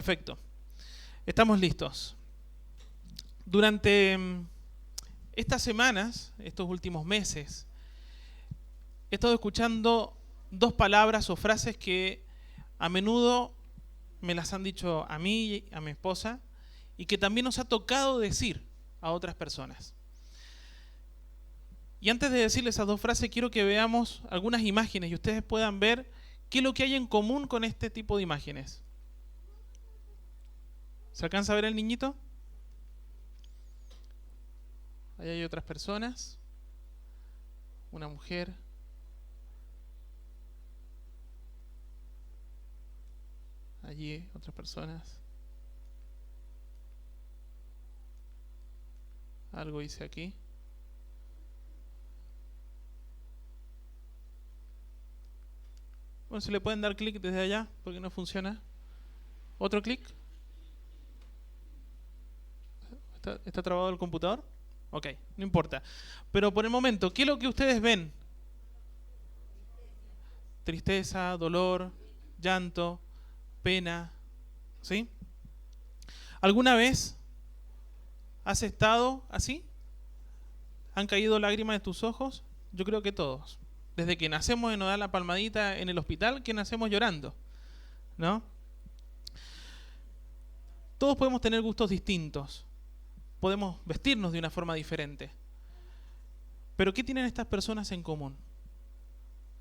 Perfecto. Estamos listos. Durante estas semanas, estos últimos meses, he estado escuchando dos palabras o frases que a menudo me las han dicho a mí, a mi esposa, y que también nos ha tocado decir a otras personas. Y antes de decirles esas dos frases, quiero que veamos algunas imágenes y ustedes puedan ver qué es lo que hay en común con este tipo de imágenes. ¿Se alcanza a ver el niñito? Ahí hay otras personas. Una mujer. Allí otras personas. Algo hice aquí. Bueno, ¿se le pueden dar clic desde allá? Porque no funciona. ¿Otro clic? ¿Está trabado el computador? Ok, no importa. Pero por el momento, ¿qué es lo que ustedes ven? Tristeza, dolor, llanto, pena. ¿Sí? ¿Alguna vez has estado así? ¿Han caído lágrimas de tus ojos? Yo creo que todos. Desde que nacemos y nos dan la palmadita en el hospital, que nacemos llorando, ¿no? Todos podemos tener gustos distintos. Podemos vestirnos de una forma diferente. Pero ¿qué tienen estas personas en común?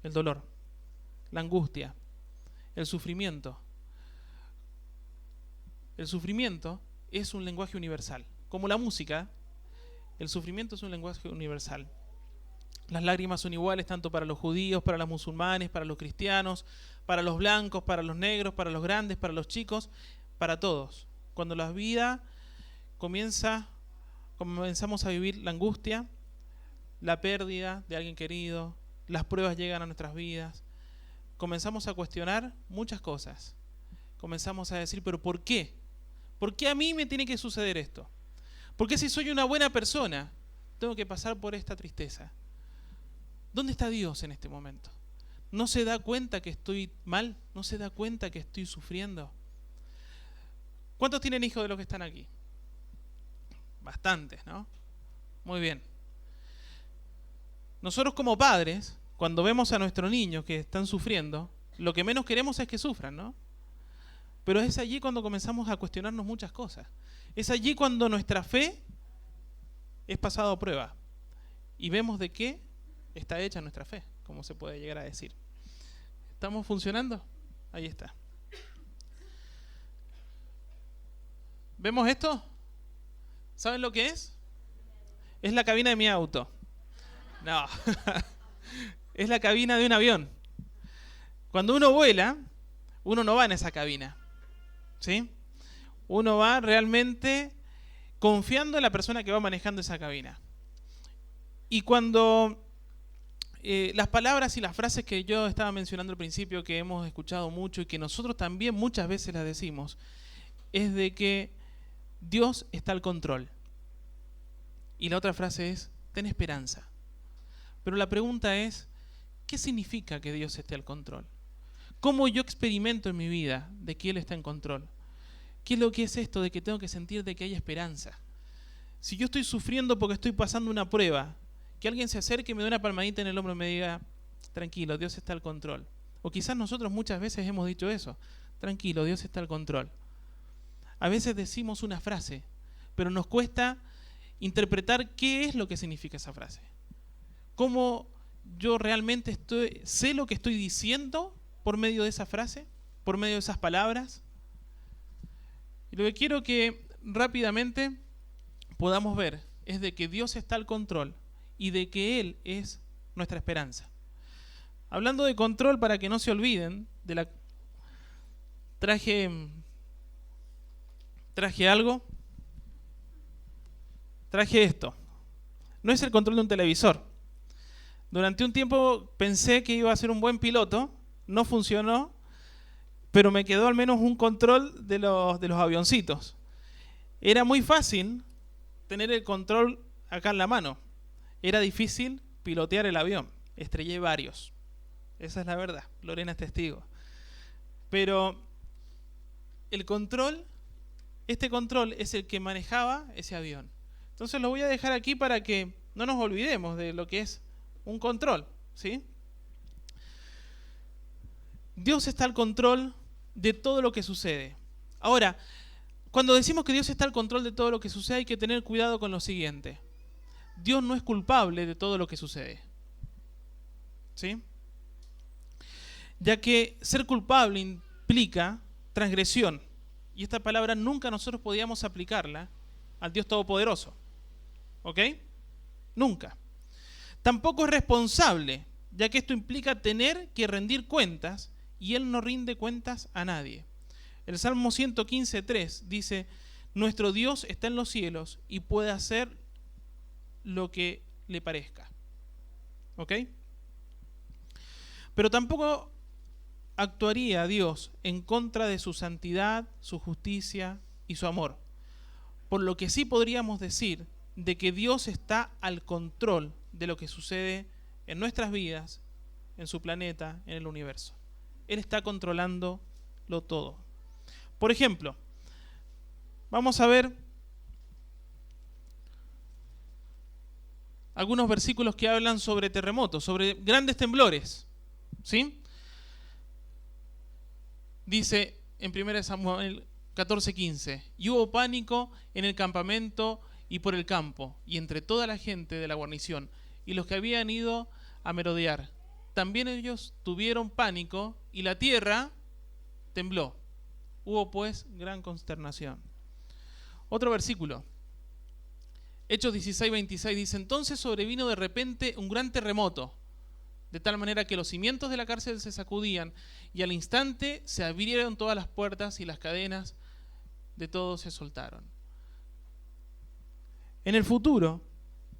El dolor, la angustia, el sufrimiento. El sufrimiento es un lenguaje universal. Como la música, el sufrimiento es un lenguaje universal. Las lágrimas son iguales tanto para los judíos, para los musulmanes, para los cristianos, para los blancos, para los negros, para los grandes, para los chicos, para todos. Cuando la vida comenzamos a vivir la angustia, la pérdida de alguien querido, las pruebas llegan a nuestras vidas, comenzamos a cuestionar muchas cosas. Comenzamos a decir, ¿pero por qué? ¿Por qué a mí me tiene que suceder esto? ¿Por qué si soy una buena persona tengo que pasar por esta tristeza? ¿Dónde está Dios en este momento? ¿No se da cuenta que estoy mal? ¿No se da cuenta que estoy sufriendo? ¿Cuántos tienen hijos de los que están aquí? Bastantes, ¿no? Muy bien. Nosotros como padres, cuando vemos a nuestros niños que están sufriendo, lo que menos queremos es que sufran, ¿no? Pero es allí cuando comenzamos a cuestionarnos muchas cosas. Es allí cuando nuestra fe es pasada a prueba. Y vemos de qué está hecha nuestra fe, como se puede llegar a decir. ¿Estamos funcionando? Ahí está. ¿Vemos esto? ¿Saben lo que es? Es la cabina de mi auto. No. Es la cabina de un avión. Cuando uno vuela, uno no va en esa cabina. ¿Sí? Uno va realmente confiando en la persona que va manejando esa cabina. Y cuando las palabras y las frases que yo estaba mencionando al principio, que hemos escuchado mucho y que nosotros también muchas veces las decimos, es de que Dios está al control. Y la otra frase es, ten esperanza. Pero la pregunta es, ¿qué significa que Dios esté al control? ¿Cómo yo experimento en mi vida de que Él está en control? ¿Qué es lo que es esto de que tengo que sentir de que hay esperanza? Si yo estoy sufriendo porque estoy pasando una prueba, que alguien se acerque y me dé una palmadita en el hombro y me diga, tranquilo, Dios está al control. O quizás nosotros muchas veces hemos dicho eso, tranquilo, Dios está al control. A veces decimos una frase, pero nos cuesta interpretar qué es lo que significa esa frase. ¿Cómo yo realmente sé lo que estoy diciendo por medio de esa frase, por medio de esas palabras? Y lo que quiero que rápidamente podamos ver es de que Dios está al control y de que Él es nuestra esperanza. Hablando de control, para que no se olviden, traje algo. Traje esto. No es el control de un televisor. Durante un tiempo pensé que iba a ser un buen piloto, no funcionó, pero me quedó al menos un control de los avioncitos. Era muy fácil tener el control acá en la mano. Era difícil pilotear el avión. Estrellé varios. Esa es la verdad. Lorena es testigo. Pero el control, este control es el que manejaba ese avión. Entonces lo voy a dejar aquí para que no nos olvidemos de lo que es un control, ¿sí? Dios está al control de todo lo que sucede. Ahora, cuando decimos que Dios está al control de todo lo que sucede, hay que tener cuidado con lo siguiente. Dios no es culpable de todo lo que sucede, ¿sí? Ya que ser culpable implica transgresión. Y esta palabra nunca nosotros podíamos aplicarla al Dios Todopoderoso. ¿Ok? Nunca. Tampoco es responsable, ya que esto implica tener que rendir cuentas, y Él no rinde cuentas a nadie. El Salmo 115:3 dice: nuestro Dios está en los cielos y puede hacer lo que le parezca. ¿Ok? Pero tampoco actuaría Dios en contra de su santidad, su justicia y su amor. Por lo que sí podríamos decir de que Dios está al control de lo que sucede en nuestras vidas, en su planeta, en el universo. Él está controlándolo todo. Por ejemplo, vamos a ver algunos versículos que hablan sobre terremotos, sobre grandes temblores, ¿sí? Dice en 1 Samuel 14:15: y hubo pánico en el campamento y por el campo, y entre toda la gente de la guarnición, y los que habían ido a merodear. También ellos tuvieron pánico, y la tierra tembló. Hubo pues gran consternación. Otro versículo. Hechos 16:26 dice: entonces sobrevino de repente un gran terremoto, de tal manera que los cimientos de la cárcel se sacudían, y al instante se abrieron todas las puertas y las cadenas de todos se soltaron. En el futuro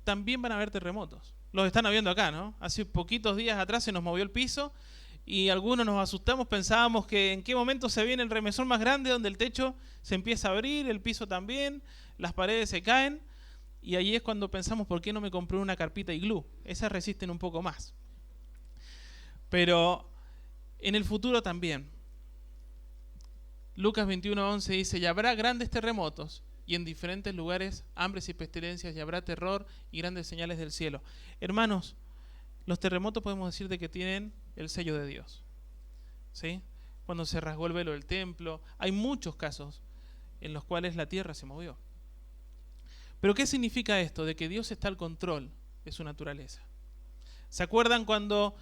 también van a haber terremotos. Los están habiendo acá, ¿no? Hace poquitos días atrás se nos movió el piso y algunos nos asustamos, pensábamos que en qué momento se viene el remesón más grande donde el techo se empieza a abrir, el piso también, las paredes se caen, y ahí es cuando pensamos: ¿por qué no me compré una carpita iglú? Esas resisten un poco más. Pero en el futuro también. Lucas 21:11 dice: y habrá grandes terremotos, y en diferentes lugares hambres y pestilencias, y habrá terror y grandes señales del cielo. Hermanos, los terremotos podemos decir de que tienen el sello de Dios, ¿sí? Cuando se rasgó el velo del templo, hay muchos casos en los cuales la tierra se movió. Pero ¿qué significa esto? De que Dios está al control de su naturaleza. ¿Se acuerdan cuando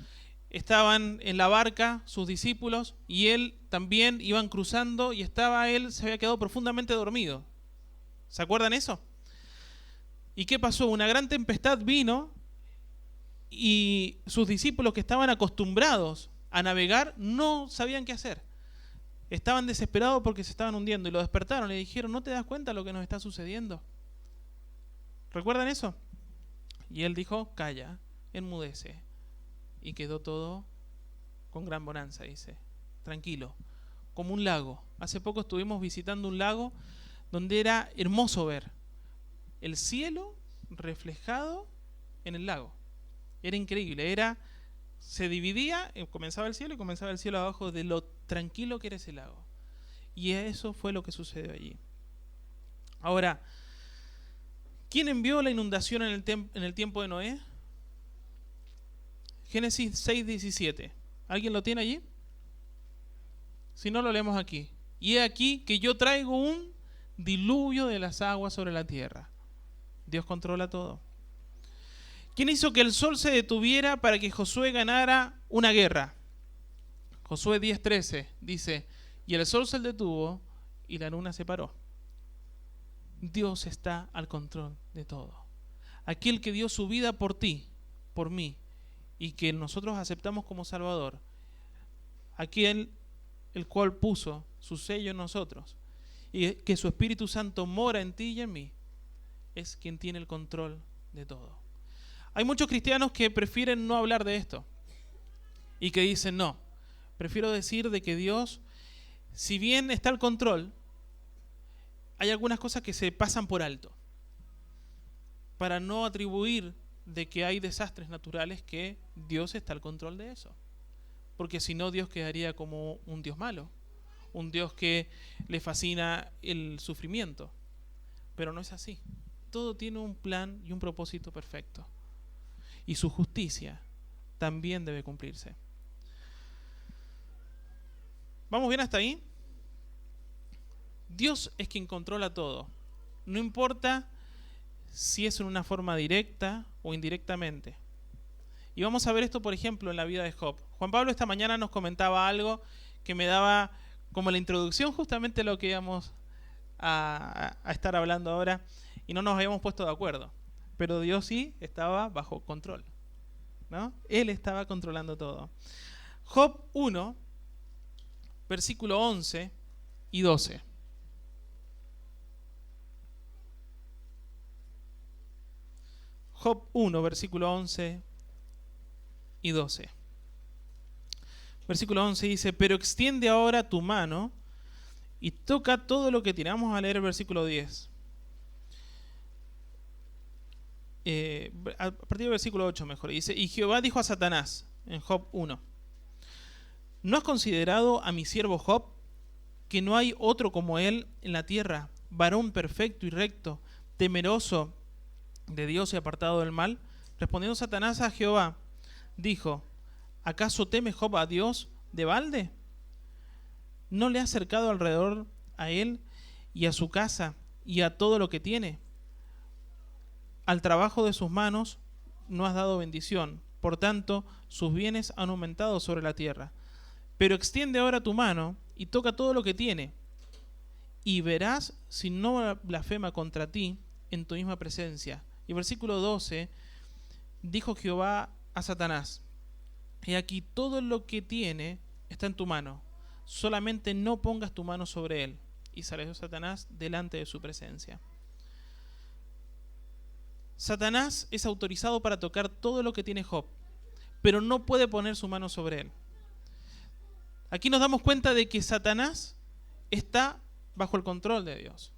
estaban en la barca sus discípulos y él también iban cruzando y él se había quedado profundamente dormido? ¿Se acuerdan eso? ¿Y qué pasó? Una gran tempestad vino y sus discípulos, que estaban acostumbrados a navegar, no sabían qué hacer. Estaban desesperados porque se estaban hundiendo, y lo despertaron y le dijeron: ¿no te das cuenta de lo que nos está sucediendo? ¿Recuerdan eso? Y él dijo: calla, enmudece. Y quedó todo con gran bonanza, dice, tranquilo, como un lago. Hace poco estuvimos visitando un lago donde era hermoso ver el cielo reflejado en el lago. Era increíble, se dividía, comenzaba el cielo y comenzaba el cielo abajo, de lo tranquilo que era ese lago. Y eso fue lo que sucedió allí. Ahora, ¿quién envió la inundación en el tiempo de Noé? Génesis 6:17. ¿Alguien lo tiene allí? Si no, lo leemos aquí. Y he aquí que yo traigo un diluvio de las aguas sobre la tierra. Dios controla todo. ¿Quién hizo que el sol se detuviera para que Josué ganara una guerra? Josué 10:13 dice: y el sol se detuvo y la luna se paró. Dios está al control de todo. Aquel que dio su vida por ti, por mí, y que nosotros aceptamos como Salvador, aquel el cual puso su sello en nosotros, y que su Espíritu Santo mora en ti y en mí, es quien tiene el control de todo. Hay muchos cristianos que prefieren no hablar de esto y que dicen: no, prefiero decir de que Dios, si bien está al control, hay algunas cosas que se pasan por alto para no atribuir de que hay desastres naturales, que Dios está al control de eso, porque si no, Dios quedaría como un Dios malo, un Dios que le fascina el sufrimiento. Pero no es así. Todo tiene un plan y un propósito perfecto. Y su justicia también debe cumplirse. ¿Vamos bien hasta ahí? Dios es quien controla todo. No importa si es en una forma directa o indirectamente. Y vamos a ver esto, por ejemplo, en la vida de Job. Juan Pablo esta mañana nos comentaba algo que me daba como la introducción justamente a lo que íbamos a estar hablando ahora, y no nos habíamos puesto de acuerdo. Pero Dios sí estaba bajo control, ¿no? Él estaba controlando todo. Job 1, versículo 11 y 12. Job 1, versículo 11 y 12. Versículo 11 dice: pero extiende ahora tu mano y toca todo lo que tiene. Vamos a leer el versículo 10. A partir del versículo 8 mejor. Dice: y Jehová dijo a Satanás, en Job 1: ¿no has considerado a mi siervo Job, que no hay otro como él en la tierra, varón perfecto y recto, temeroso de Dios y apartado del mal? Respondiendo Satanás a Jehová, dijo: ¿acaso teme Job a Dios de balde? ¿No le has cercado alrededor a él y a su casa y a todo lo que tiene? Al trabajo de sus manos no has dado bendición, por tanto sus bienes han aumentado sobre la tierra. Pero extiende ahora tu mano y toca todo lo que tiene, y verás si no blasfema contra ti en tu misma presencia. Y versículo 12, dijo Jehová a Satanás: he aquí todo lo que tiene está en tu mano, solamente no pongas tu mano sobre él. Y salió Satanás delante de su presencia. Satanás es autorizado para tocar todo lo que tiene Job, pero no puede poner su mano sobre él. Aquí nos damos cuenta de que Satanás está bajo el control de Dios.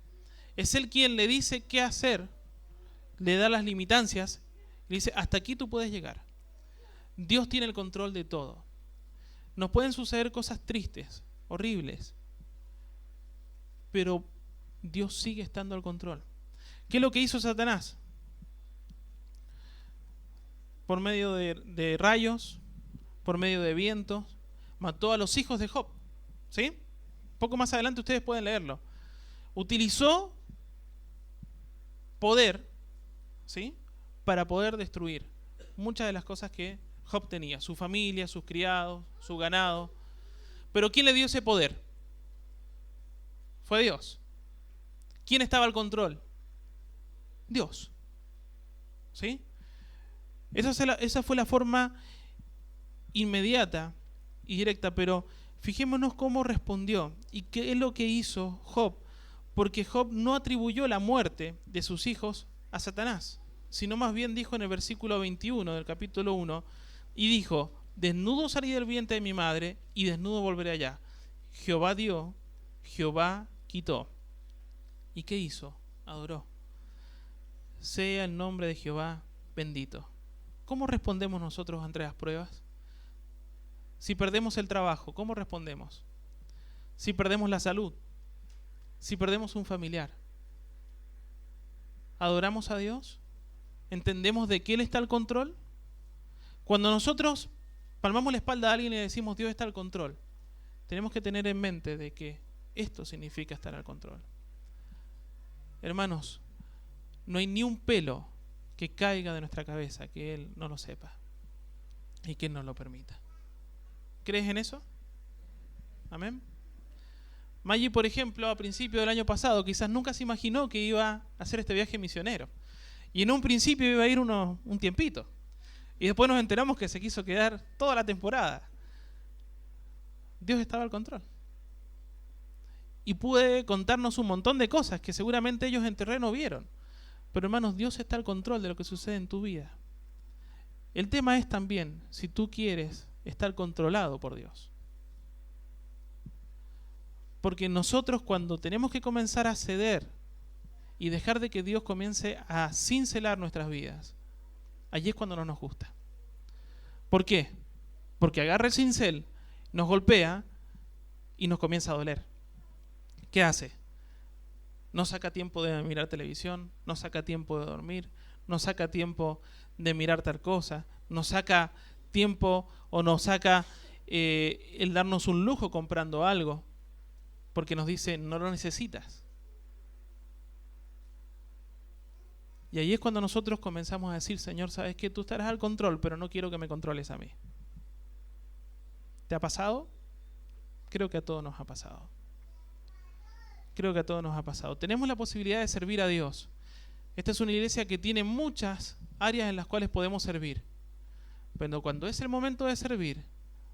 Es él quien le dice qué hacer, le da las limitancias, le dice: hasta aquí tú puedes llegar. Dios tiene el control de todo. Nos pueden suceder cosas tristes, horribles, pero Dios sigue estando al control. ¿Qué es lo que hizo Satanás? Por medio de rayos, por medio de vientos, mató a los hijos de Job. ¿Sí? Un poco más adelante ustedes pueden leerlo. Utilizó poder, ¿sí?, para poder destruir muchas de las cosas que Job tenía: su familia, sus criados, su ganado. Pero ¿quién le dio ese poder? Fue Dios. ¿Quién estaba al control? Dios. ¿Sí? Esa fue la forma inmediata y directa, pero fijémonos cómo respondió y qué es lo que hizo Job, porque Job no atribuyó la muerte de sus hijos a Satanás, sino más bien dijo en el versículo 21 del capítulo 1, y dijo: desnudo salí del vientre de mi madre y desnudo volveré allá. Jehová dio, Jehová quitó. ¿Y qué hizo? Adoró. Sea el nombre de Jehová bendito. ¿Cómo respondemos nosotros ante las pruebas? Si perdemos el trabajo, ¿cómo respondemos? Si perdemos la salud, si perdemos un familiar, ¿adoramos a Dios? ¿Entendemos de que Él está al control? Cuando nosotros palmamos la espalda a alguien y le decimos Dios está al control, tenemos que tener en mente de que esto significa estar al control. Hermanos, no hay ni un pelo que caiga de nuestra cabeza que Él no lo sepa y que Él no lo permita. ¿Crees en eso? Amén. Maggie, por ejemplo, a principio del año pasado quizás nunca se imaginó que iba a hacer este viaje misionero, y en un principio iba a ir un tiempito, y después nos enteramos que se quiso quedar toda la temporada. Dios estaba al control y puede contarnos un montón de cosas que seguramente ellos en terreno vieron. Pero hermanos, Dios está al control de lo que sucede en tu vida. El tema es también si tú quieres estar controlado por Dios. Porque nosotros, cuando tenemos que comenzar a ceder y dejar de que Dios comience a cincelar nuestras vidas, allí es cuando no nos gusta. ¿Por qué? Porque agarra el cincel, nos golpea y nos comienza a doler. ¿Qué hace? No saca tiempo de mirar televisión, no saca tiempo de dormir, no saca tiempo de mirar tal cosa, no saca tiempo o no saca el darnos un lujo comprando algo, porque nos dice, no lo necesitas. Y ahí es cuando nosotros comenzamos a decir, Señor, ¿sabes qué? Tú estarás al control, pero no quiero que me controles a mí. ¿Te ha pasado? Creo que a todos nos ha pasado. Creo que a todos nos ha pasado. Tenemos la posibilidad de servir a Dios. Esta es una iglesia que tiene muchas áreas en las cuales podemos servir. Pero cuando es el momento de servir,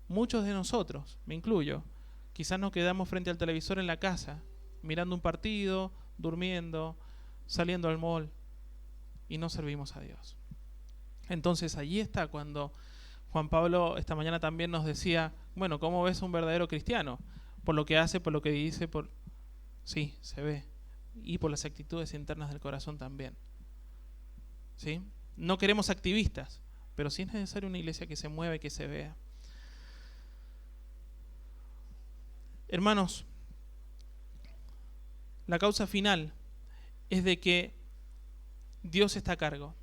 muchos de nosotros, me incluyo, quizás nos quedamos frente al televisor en la casa, mirando un partido, durmiendo, saliendo al mall, y no servimos a Dios. Entonces allí está cuando Juan Pablo esta mañana también nos decía, bueno, ¿cómo ves a un verdadero cristiano? Por lo que hace, por lo que dice, sí, se ve. Y por las actitudes internas del corazón también. ¿Sí? No queremos activistas, pero sí es necesaria una iglesia que se mueva y que se vea. Hermanos, la causa final es de que Dios está a cargo.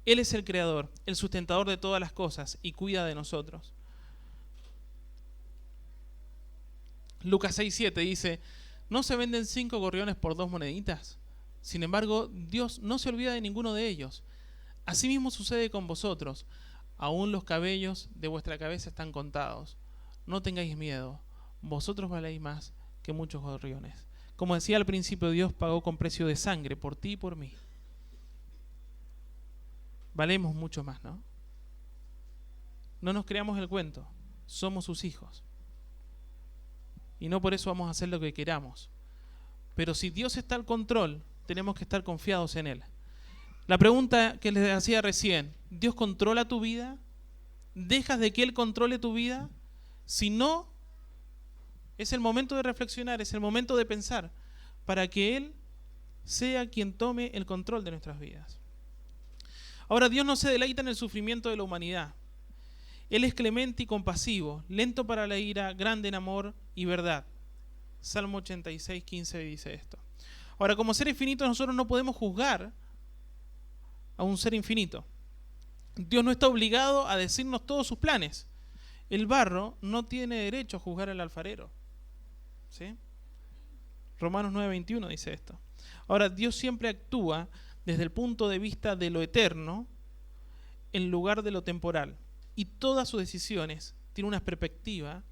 Él es el creador, el sustentador de todas las cosas y cuida de nosotros. Lucas 6:7 dice, ¿no se venden 5 gorriones por 2 moneditas? Sin embargo, Dios no se olvida de ninguno de ellos. Asimismo sucede con vosotros. Aún los cabellos de vuestra cabeza están contados. No tengáis miedo. Vosotros valéis más que muchos gorriones. Como decía al principio, Dios pagó con precio de sangre por ti y por mí. Valemos mucho más, ¿no? No nos creamos el cuento. Somos sus hijos. Y no por eso vamos a hacer lo que queramos. Pero si Dios está al control, tenemos que estar confiados en Él. La pregunta que les hacía recién, ¿Dios controla tu vida? ¿Dejas de que Él controle tu vida? Si no, es el momento de reflexionar, es el momento de pensar, para que Él sea quien tome el control de nuestras vidas. Ahora, Dios no se deleita en el sufrimiento de la humanidad. Él es clemente y compasivo, lento para la ira, grande en amor y verdad. Salmo 86:15 dice esto. Ahora, como seres finitos, nosotros no podemos juzgar a un ser infinito. Dios no está obligado a decirnos todos sus planes. El barro no tiene derecho a juzgar al alfarero. ¿Sí? Romanos 9:21 dice esto. Ahora, Dios siempre actúa desde el punto de vista de lo eterno en lugar de lo temporal. Y todas sus decisiones tienen una perspectiva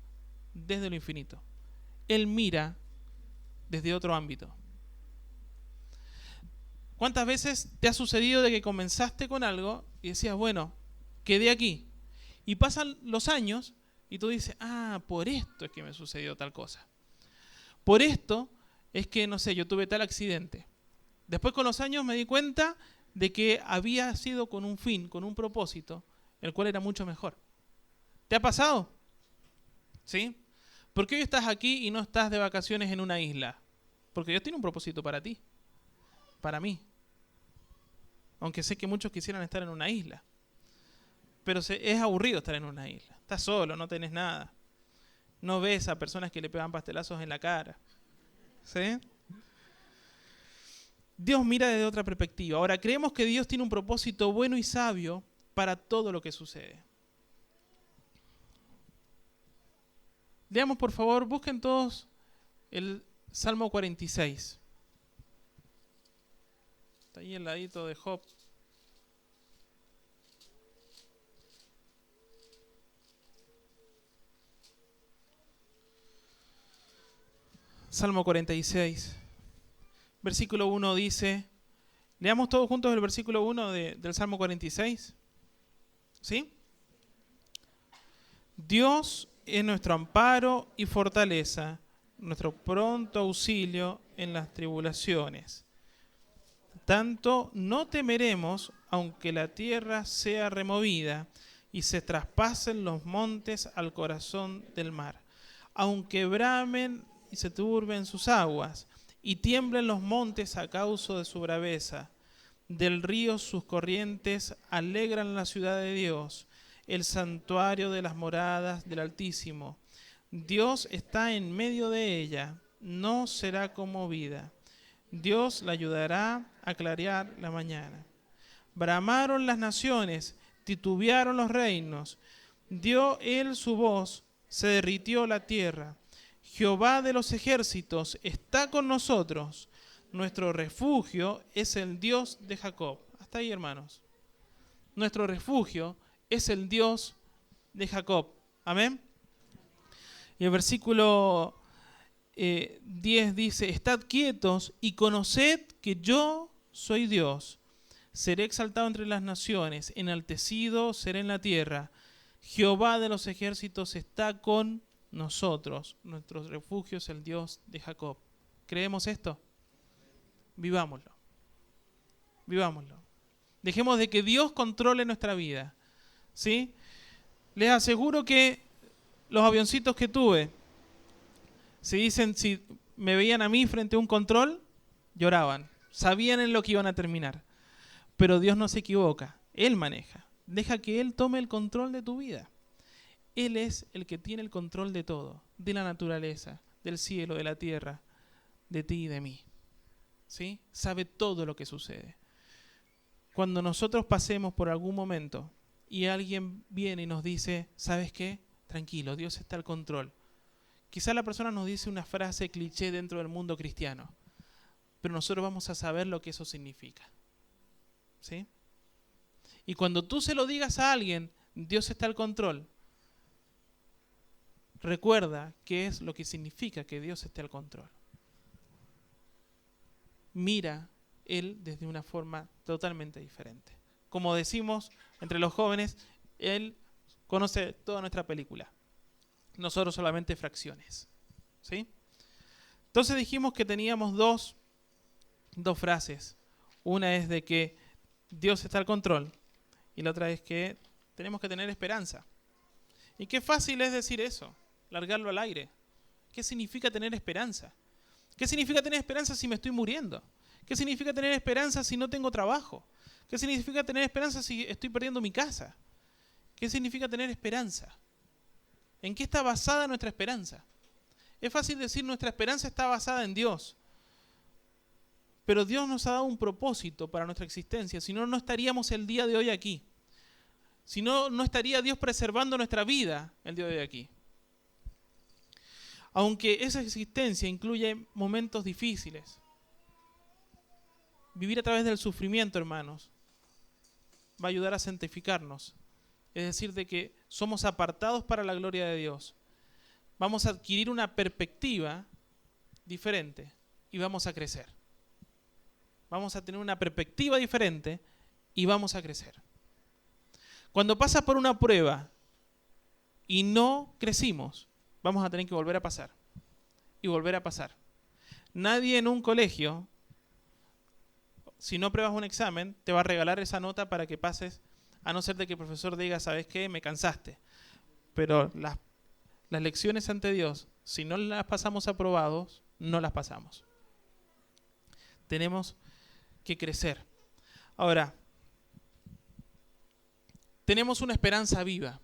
desde lo infinito. Él mira desde otro ámbito. ¿Cuántas veces te ha sucedido de que comenzaste con algo y decías, bueno, quedé aquí? Y pasan los años y tú dices, por esto es que me sucedió tal cosa. Por esto es que, no sé, yo tuve tal accidente. Después con los años me di cuenta de que había sido con un fin, con un propósito, el cual era mucho mejor. ¿Te ha pasado? ¿Sí? ¿Por qué hoy estás aquí y no estás de vacaciones en una isla? Porque Dios tiene un propósito para ti, para mí. Aunque sé que muchos quisieran estar en una isla. Pero es aburrido estar en una isla. Estás solo, no tenés nada. No ves a personas que le pegan pastelazos en la cara. ¿Sí? Dios mira desde otra perspectiva. Ahora, creemos que Dios tiene un propósito bueno y sabio para todo lo que sucede. Leamos, por favor, busquen todos el Salmo 46. Está ahí al ladito de Job. Salmo 46. Versículo 1 dice, leamos todos juntos el versículo 1 del Salmo 46. ¿Sí? Dios es nuestro amparo y fortaleza, nuestro pronto auxilio en las tribulaciones. Tanto no temeremos, aunque la tierra sea removida y se traspasen los montes al corazón del mar, aunque bramen y se turben sus aguas, y tiemblen los montes a causa de su braveza. Del río sus corrientes alegran la ciudad de Dios, el santuario de las moradas del Altísimo. Dios está en medio de ella, no será conmovida. Dios la ayudará a clarear la mañana. Bramaron las naciones, titubearon los reinos. Dio él su voz, se derritió la tierra. Jehová de los ejércitos está con nosotros. Nuestro refugio es el Dios de Jacob. Hasta ahí, hermanos. Nuestro refugio es el Dios de Jacob. Amén. Y el versículo 10 dice, estad quietos y conoced que yo soy Dios. Seré exaltado entre las naciones, enaltecido seré en la tierra. Jehová de los ejércitos está con nosotros. Nuestro refugio es el Dios de Jacob. ¿Creemos esto? Vivámoslo. Vivámoslo. Dejemos de que Dios controle nuestra vida. ¿Sí? Les aseguro que los avioncitos que tuve, si me veían a mí frente a un control, lloraban. Sabían en lo que iban a terminar. Pero Dios no se equivoca. Él maneja. Deja que Él tome el control de tu vida. Él es el que tiene el control de todo. De la naturaleza, del cielo, de la tierra, de ti y de mí. ¿Sí? Sabe todo lo que sucede. Cuando nosotros pasemos por algún momento y alguien viene y nos dice, ¿sabes qué? Tranquilo, Dios está al control. Quizá la persona nos dice una frase cliché dentro del mundo cristiano, pero nosotros vamos a saber lo que eso significa. ¿Sí? Y cuando tú se lo digas a alguien, Dios está al control, recuerda qué es lo que significa que Dios esté al control. Mira Él desde una forma totalmente diferente. Como decimos entre los jóvenes, Él conoce toda nuestra película. Nosotros solamente fracciones. ¿Sí? Entonces dijimos que teníamos dos frases. Una es de que Dios está al control y la otra es que tenemos que tener esperanza. Y qué fácil es decir eso, largarlo al aire. ¿Qué significa tener esperanza? ¿Qué significa tener esperanza si me estoy muriendo? ¿Qué significa tener esperanza si no tengo trabajo? ¿Qué significa tener esperanza si estoy perdiendo mi casa? ¿Qué significa tener esperanza? ¿En qué está basada nuestra esperanza? Es fácil decir nuestra esperanza está basada en Dios. Pero Dios nos ha dado un propósito para nuestra existencia. Si no, no estaríamos el día de hoy aquí. Si no, no estaría Dios preservando nuestra vida el día de hoy aquí. Aunque esa existencia incluye momentos difíciles, vivir a través del sufrimiento, hermanos, va a ayudar a santificarnos. Es decir, de que somos apartados para la gloria de Dios. Vamos a adquirir una perspectiva diferente y vamos a crecer. Vamos a tener una perspectiva diferente y vamos a crecer. Cuando pasas por una prueba y no crecimos, vamos a tener que volver a pasar y volver a pasar. Nadie en un colegio, si no pruebas un examen, te va a regalar esa nota para que pases, a no ser de que el profesor diga, ¿sabes qué? Me cansaste. Pero las lecciones ante Dios, si no las pasamos aprobados, no las pasamos. Tenemos que crecer. Ahora, tenemos una esperanza viva.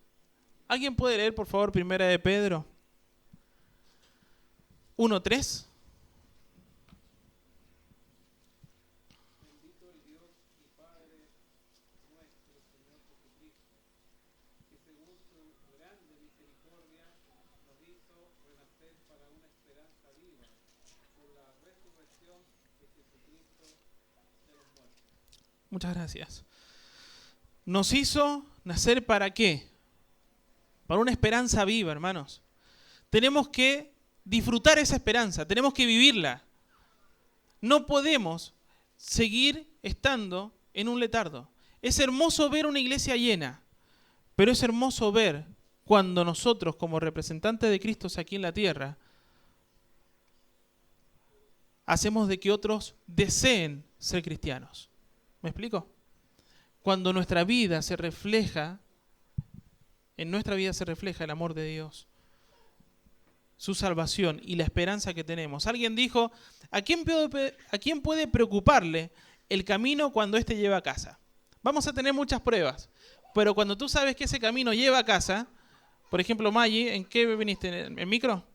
¿Alguien puede leer, por favor, Primera de Pedro 1:3? Bendito el Dios y Padre nuestro, Señor Jesucristo, que según su grande misericordia nos hizo renacer para una esperanza viva por la resurrección de Jesucristo de los muertos. Muchas gracias. Nos hizo nacer ¿para qué? Para una esperanza viva, hermanos. Tenemos que disfrutar esa esperanza, tenemos que vivirla. No podemos seguir estando en un letargo. Es hermoso ver una iglesia llena, pero es hermoso ver cuando nosotros, como representantes de Cristo aquí en la tierra, hacemos de que otros deseen ser cristianos. ¿Me explico? Cuando nuestra vida se refleja, en nuestra vida se refleja el amor de Dios, su salvación y la esperanza que tenemos. Alguien dijo, ¿a quién puede preocuparle el camino cuando éste lleva a casa? Vamos a tener muchas pruebas, pero cuando tú sabes que ese camino lleva a casa, Por ejemplo, Maggie, ¿en qué viniste? ¿En micro?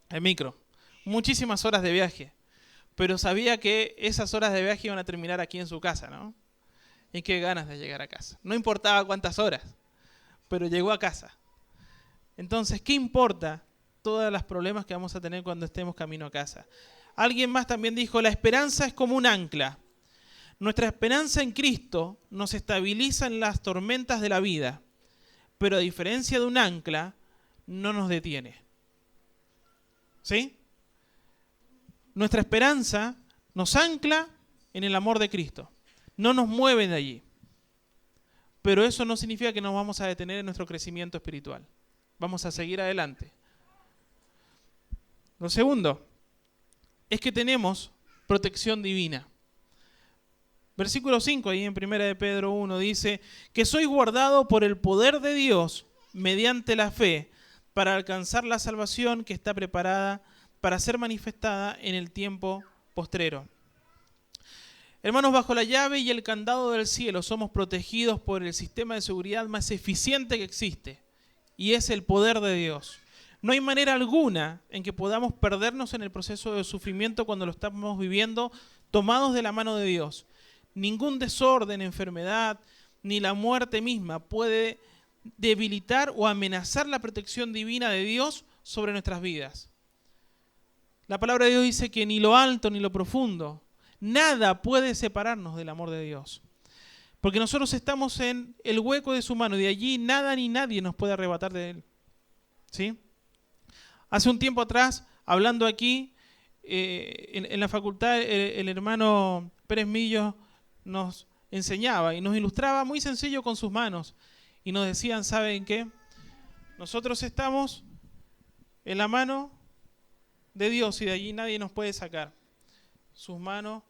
En micro. Muchísimas horas de viaje. Pero sabía que esas horas de viaje iban a terminar aquí en su casa, ¿no? Y qué ganas de llegar a casa. No importaba cuántas horas, pero llegó a casa. Entonces, ¿qué importa todos los problemas que vamos a tener cuando estemos camino a casa? Alguien más también dijo, la esperanza es como un ancla. Nuestra esperanza en Cristo nos estabiliza en las tormentas de la vida, pero a diferencia de un ancla, no nos detiene. ¿Sí? Nuestra esperanza nos ancla en el amor de Cristo. No nos mueve de allí. Pero eso no significa que nos vamos a detener en nuestro crecimiento espiritual. Vamos a seguir adelante. Lo segundo es que tenemos protección divina. Versículo 5, ahí en 1 de Pedro 1, dice que sois guardado por el poder de Dios mediante la fe para alcanzar la salvación que está preparada para ser manifestada en el tiempo postrero. Hermanos, bajo la llave y el candado del cielo somos protegidos por el sistema de seguridad más eficiente que existe, y es el poder de Dios. No hay manera alguna en que podamos perdernos en el proceso de sufrimiento cuando lo estamos viviendo tomados de la mano de Dios. Ningún desorden, enfermedad, ni la muerte misma puede debilitar o amenazar la protección divina de Dios sobre nuestras vidas. La palabra de Dios dice que ni lo alto ni lo profundo, nada puede separarnos del amor de Dios. Porque nosotros estamos en el hueco de su mano y de allí nada ni nadie nos puede arrebatar de él. ¿Sí? Hace un tiempo atrás, hablando aquí, en la facultad, el hermano Pérez Millo nos enseñaba y nos ilustraba muy sencillo con sus manos. Y nos decían, ¿saben qué? Nosotros estamos en la mano de Dios y de allí nadie nos puede sacar sus manos,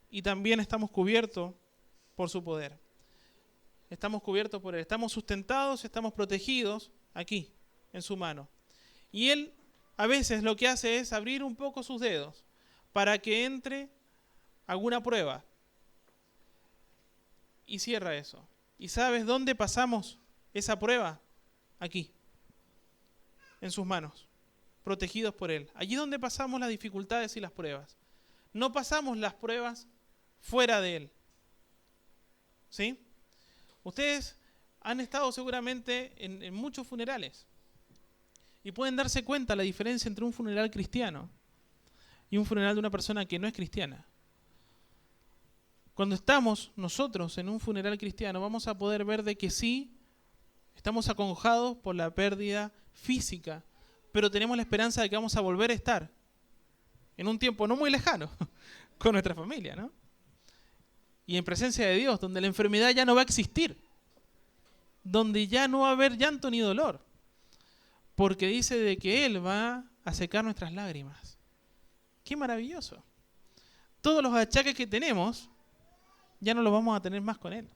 y también estamos cubiertos por su poder. Estamos cubiertos por él, estamos sustentados, estamos protegidos aquí, en su mano. Y él a veces lo que hace es abrir un poco sus dedos para que entre alguna prueba. Y cierra eso. ¿Y sabes dónde pasamos esa prueba? Aquí, en sus manos, protegidos por él. Allí donde pasamos las dificultades y las pruebas. No pasamos las pruebas fuera de él. ¿Sí? Ustedes han estado seguramente en muchos funerales y pueden darse cuenta la diferencia entre un funeral cristiano y un funeral de una persona que no es cristiana. Cuando estamos nosotros en un funeral cristiano, vamos a poder ver de que sí, estamos acongojados por la pérdida física, pero tenemos la esperanza de que vamos a volver a estar en un tiempo no muy lejano con nuestra familia, ¿no? Y en presencia de Dios, donde la enfermedad ya no va a existir, donde ya no va a haber llanto ni dolor, porque dice de que Él va a secar nuestras lágrimas. ¡Qué maravilloso! Todos los achaques que tenemos ya no los vamos a tener más con Él.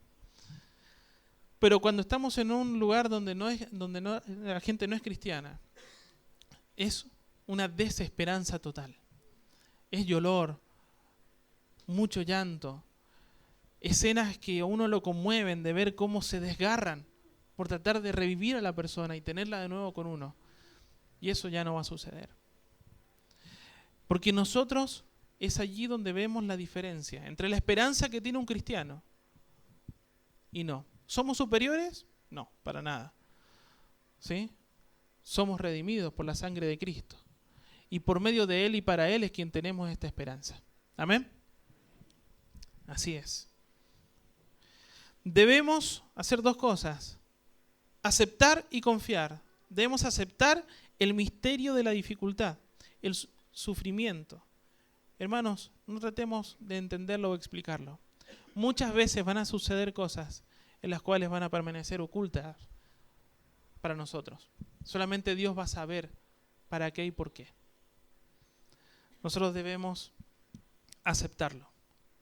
Pero cuando estamos en un lugar donde la gente no es cristiana, es una desesperanza total. Es dolor, mucho llanto, escenas que a uno lo conmueven de ver cómo se desgarran por tratar de revivir a la persona y tenerla de nuevo con uno. Y eso ya no va a suceder. Porque nosotros es allí donde vemos la diferencia entre la esperanza que tiene un cristiano y no. ¿Somos superiores? No, para nada. ¿Sí? Somos redimidos por la sangre de Cristo. Y por medio de Él y para Él es quien tenemos esta esperanza. ¿Amén? Así es. Debemos hacer dos cosas. Aceptar y confiar. Debemos aceptar el misterio de la dificultad, el sufrimiento. Hermanos, no tratemos de entenderlo o explicarlo. Muchas veces van a suceder cosas en las cuales van a permanecer ocultas para nosotros. Solamente Dios va a saber para qué y por qué. Nosotros debemos aceptarlo.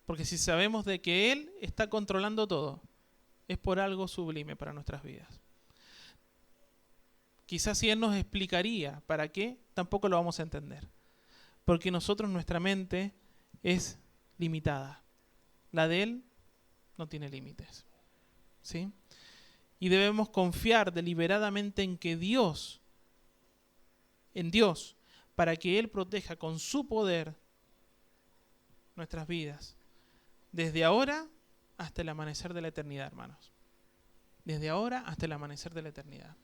Porque si sabemos de que Él está controlando todo, es por algo sublime para nuestras vidas. Quizás si Él nos explicaría para qué, tampoco lo vamos a entender. Porque nosotros, nuestra mente es limitada. La de Él no tiene límites. ¿Sí? Y debemos confiar deliberadamente en Dios, para que Él proteja con su poder nuestras vidas. Desde ahora hasta el amanecer de la eternidad, hermanos. Desde ahora hasta el amanecer de la eternidad.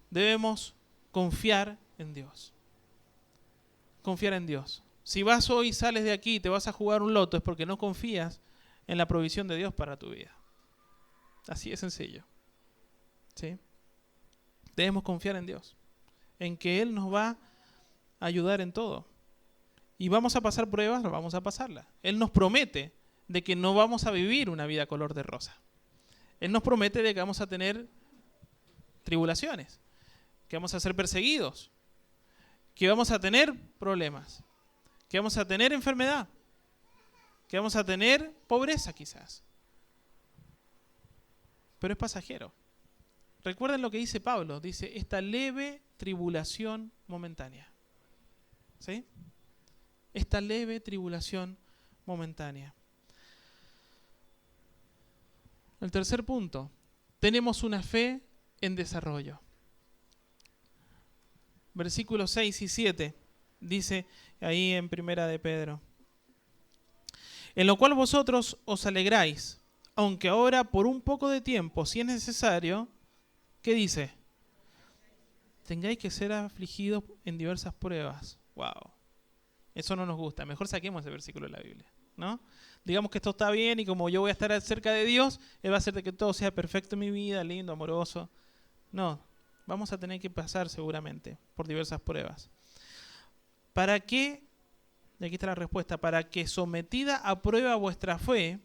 Debemos confiar en Dios. Confiar en Dios. Si vas hoy y sales de aquí y te vas a jugar un loto, es porque no confías en la provisión de Dios para tu vida. Así de sencillo. ¿Sí? Debemos confiar en Dios, en que Él nos va a ayudar en todo. Y vamos a pasar pruebas, vamos a pasarlas. Él nos promete de que no vamos a vivir una vida color de rosa. Él nos promete de que vamos a tener tribulaciones, que vamos a ser perseguidos, que vamos a tener problemas, que vamos a tener enfermedad, que vamos a tener pobreza quizás. Pero es pasajero. Recuerden lo que dice Pablo, dice esta leve tribulación momentánea. ¿Sí? Esta leve tribulación momentánea. El tercer punto, tenemos una fe en desarrollo. Versículos 6 y 7, dice ahí en Primera de Pedro. En lo cual vosotros os alegráis, aunque ahora por un poco de tiempo, si es necesario, ¿qué dice? Tengáis que ser afligidos en diversas pruebas. Wow. Eso no nos gusta. Mejor saquemos ese versículo de la Biblia, ¿no? Digamos que esto está bien y como yo voy a estar cerca de Dios, Él va a hacer de que todo sea perfecto en mi vida, lindo, amoroso. No, vamos a tener que pasar seguramente por diversas pruebas. ¿Para qué? Y aquí está la respuesta. Para que sometida a prueba vuestra fe,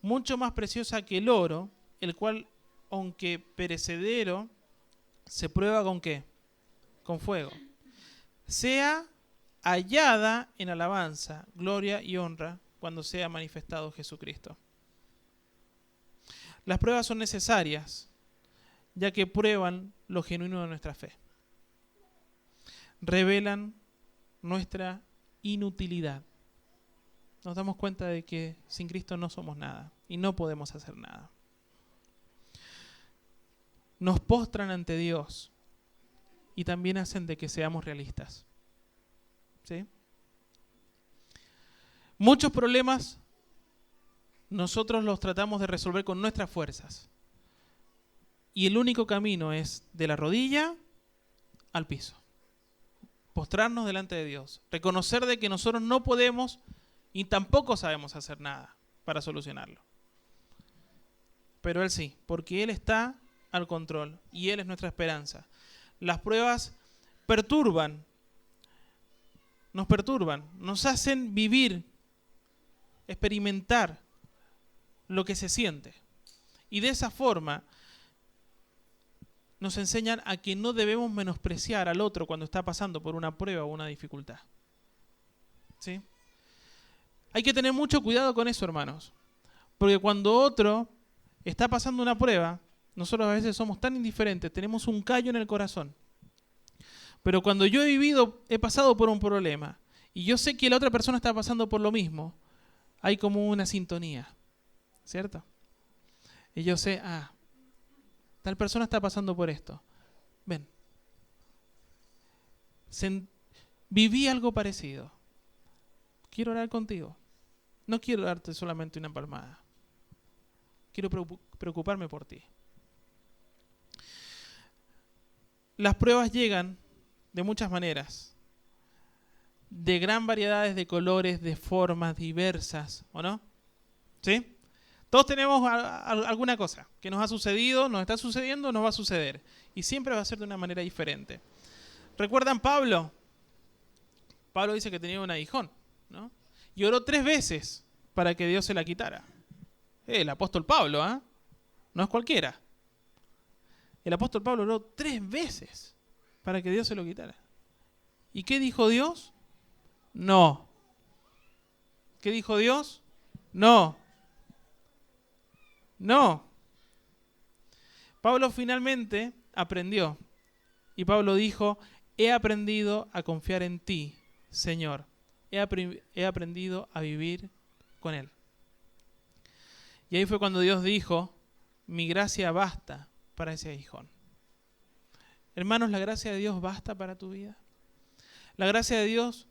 mucho más preciosa que el oro, el cual, aunque perecedero, se prueba ¿con qué? Con fuego. Sea hallada en alabanza, gloria y honra cuando sea manifestado Jesucristo. Las pruebas son necesarias, ya que prueban lo genuino de nuestra fe. Revelan nuestra inutilidad. Nos damos cuenta de que sin Cristo no somos nada y no podemos hacer nada. Nos postran ante Dios y también hacen de que seamos realistas. ¿Sí? Muchos problemas nosotros los tratamos de resolver con nuestras fuerzas. Y el único camino es de la rodilla al piso. Postrarnos delante de Dios. Reconocer de que nosotros no podemos y tampoco sabemos hacer nada para solucionarlo. Pero Él sí, porque Él está al control y Él es nuestra esperanza. Las pruebas nos perturban, nos hacen vivir, experimentar lo que se siente. Y de esa forma nos enseñan a que no debemos menospreciar al otro cuando está pasando por una prueba o una dificultad. ¿Sí? Hay que tener mucho cuidado con eso, hermanos. Porque cuando otro está pasando una prueba, nosotros a veces somos tan indiferentes, tenemos un callo en el corazón. Pero cuando yo he pasado por un problema, y yo sé que la otra persona está pasando por lo mismo, hay como una sintonía, ¿cierto? Y yo sé, tal persona está pasando por esto. Ven, viví algo parecido. Quiero orar contigo. No quiero darte solamente una palmada. Quiero preocuparme por ti. Las pruebas llegan de muchas maneras, de gran variedades de colores, de formas diversas, ¿o no? ¿Sí? Todos tenemos alguna cosa que nos ha sucedido, nos está sucediendo, nos va a suceder. Y siempre va a ser de una manera diferente. ¿Recuerdan Pablo? Pablo dice que tenía un aguijón, ¿no? Y oró 3 veces para que Dios se la quitara. El apóstol Pablo, ¿ah? No es cualquiera. El apóstol Pablo oró 3 veces para que Dios se lo quitara. ¿Y qué dijo Dios? No. ¿Qué dijo Dios? No. No. Pablo finalmente aprendió. Y Pablo dijo, he aprendido a confiar en ti, Señor. He aprendido a vivir con Él. Y ahí fue cuando Dios dijo, mi gracia basta para ese aguijón. Hermanos, ¿la gracia de Dios basta para tu vida? ¿La gracia de Dios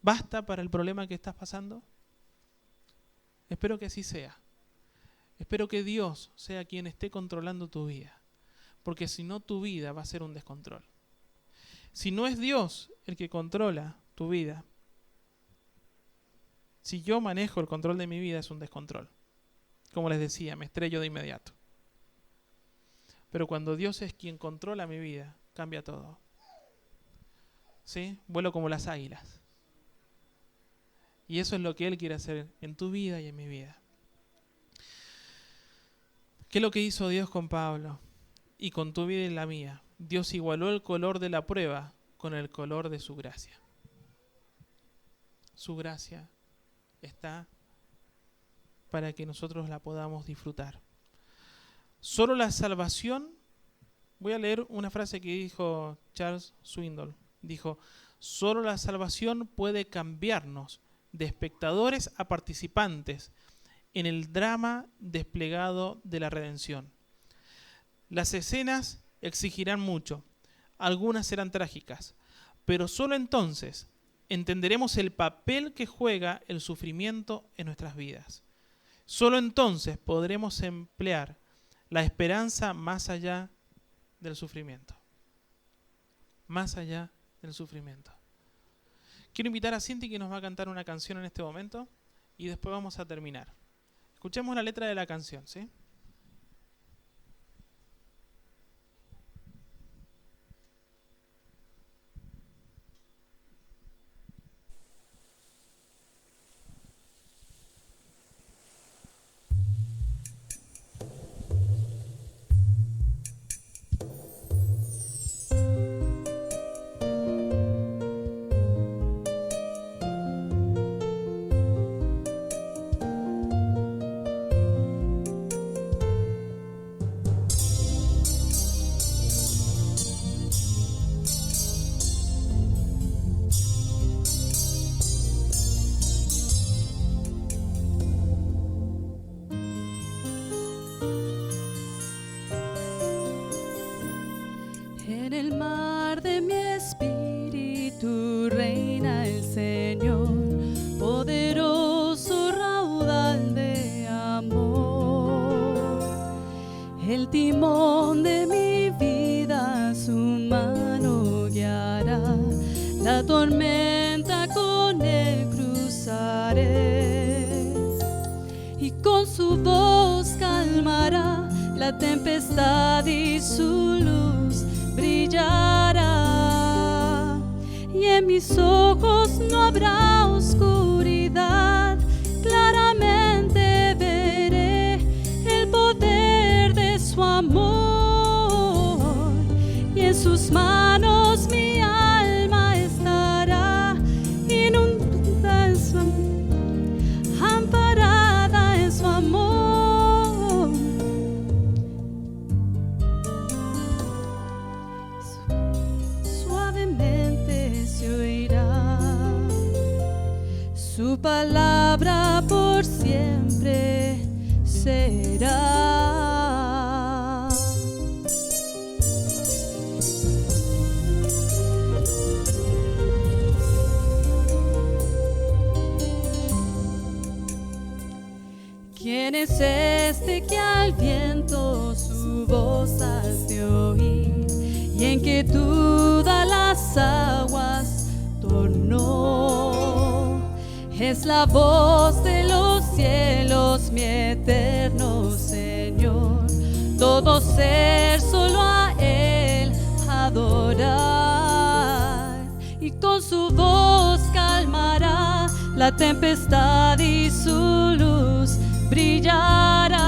basta para el problema que estás pasando? Espero que así sea. Espero que Dios sea quien esté controlando tu vida, porque si no, tu vida va a ser un descontrol. Si no es Dios el que controla tu vida, si yo manejo el control de mi vida, es un descontrol. Como les decía, me estrello de inmediato. Pero cuando Dios es quien controla mi vida, cambia todo. ¿Sí? Vuelo como las águilas. Y eso es lo que Él quiere hacer en tu vida y en mi vida. ¿Qué es lo que hizo Dios con Pablo y con tu vida y la mía? Dios igualó el color de la prueba con el color de su gracia. Su gracia está para que nosotros la podamos disfrutar. Solo la salvación, voy a leer una frase que dijo Charles Swindoll, dijo, solo la salvación puede cambiarnos de espectadores a participantes en el drama desplegado de la redención. Las escenas exigirán mucho, algunas serán trágicas, pero solo entonces entenderemos el papel que juega el sufrimiento en nuestras vidas. Solo entonces podremos emplear la esperanza más allá del sufrimiento. Más allá del sufrimiento. Quiero invitar a Cinti, que nos va a cantar una canción en este momento, y después vamos a terminar. Escuchemos la letra de la canción, ¿sí? En el mar de mi espíritu reina el Señor, poderoso raudal de amor. El timón de mi vida su mano guiará, la tormenta con él cruzaré, y con su voz calmará la tempestad y su luz brillará, y en mis ojos no habrá oscuridad, claramente veré el poder de su amor, y en sus manos mi alma estará inundada en su amor, amparada en su amor. Su palabra por siempre será. ¿Quién es este que al viento su voz hace oír, y en quietud a las aguas tornó? Es la voz de los cielos, mi eterno Señor, todo ser solo a Él adorar, y con su voz calmará la tempestad y su luz brillará,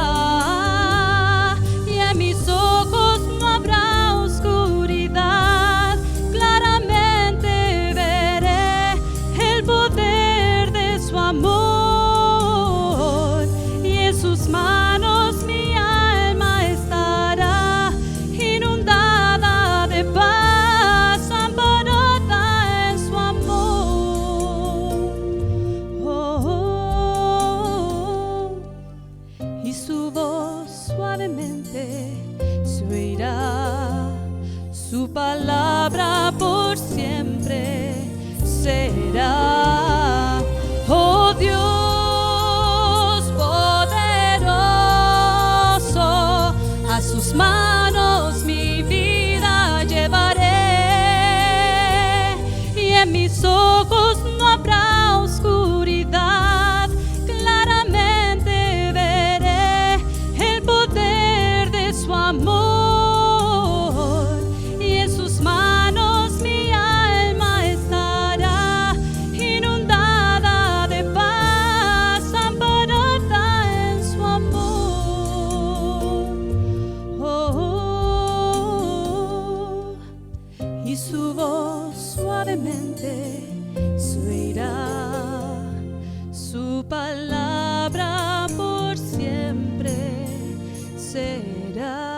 y en mis ojos no habrá oscuridad, claramente veré el poder de su amor, y en sus manos mi alma estará inundada de paz, amparada en su amor. y su voz suavemente se oirá. Su palabra por siempre será. Oh Dios poderoso, a sus manos mi vida llevaré, y en mis ojos no habrá oscuridad. Claramente veré el poder de su amor, y en sus manos mi alma estará inundada de paz, amparada en su amor. Oh, y su voz suavemente se oirá, su palabra por siempre será.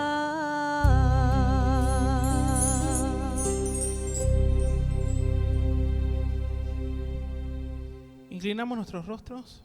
Inclinamos nuestros rostros.